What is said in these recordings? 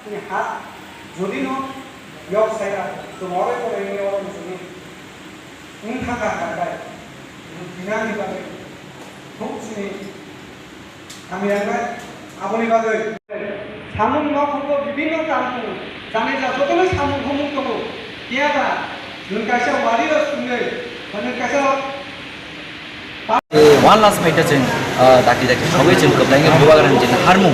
ini hak jadi no yok saya tomorrow ko ini orang sini ini hak ada bilang di bawah tuk sini kami ada apa nih bawah samung no kumpul বিভিন্ন kampung জানে যা যতগুলো samung kumung tuh dia ada nun kasih wali lo sungai nun kasih one last fight আছে তাকি দেখে সবাই চিন কবলাইঙ্গে বুবাগান যে হারমু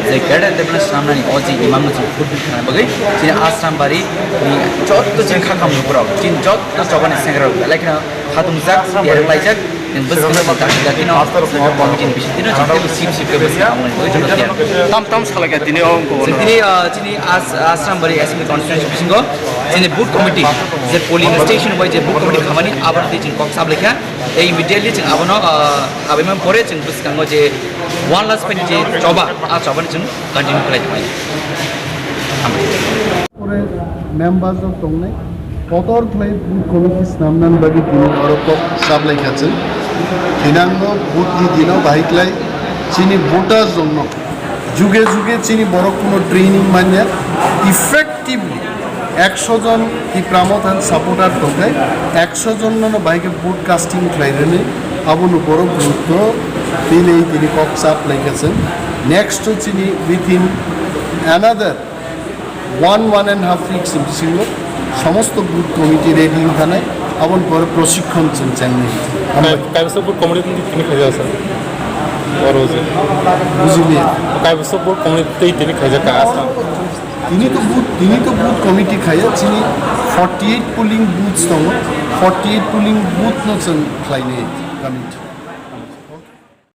যে গেডা দেবনা সামনানি অজি ইমাম নজি ফুটবল খেলা বগে যে আশ্রামবাড়ি ni jot to jin khakam no kurau jin jot to jobane sengra like na khatum jak yer laijak in bus kana ba taki no committee ni bishi dino jite sip sip ke bus amon boy jono tiar tam salaga dini on ko dini jini Ashrambari assembly constituency bisingo jini boot committee je polling station boy je boot committee khamani abar de jin kok sab lekha ei immediately jin abono abemam pore jin bus kango je one last point je choba ni jin continue khlai thai members of Tongnai, Potor Clay Committee Namnan Bagi Dino Oroko Sablai Katsin, Tinango, Buti Dino, Bahiklai, Chini Buta Zono, Juge Chini Borokuno training mania, effectively, Exoজন Tipra and supporter Tongai, Exojon no bike broadcasting Clairene, Abunu Boro Bruto, Pile Dini Cox up like a next to Chini within another 1.5 weeks ছিল সমস্ত booth committee ready থানায় এবং পরে প্রশিক্ষণ চলছে কাইবসব booth committee তিনি খাইজা আছে বড় বুঝলি কাইবসব বুথ কমিটি তিনি খাইজা কা আছে তিনি তো বুথ কমিটি খাইয়া তিনি 48 পোলিং বুথস দङ 48 পোলিং বুথ নচন খাইনে কমিটি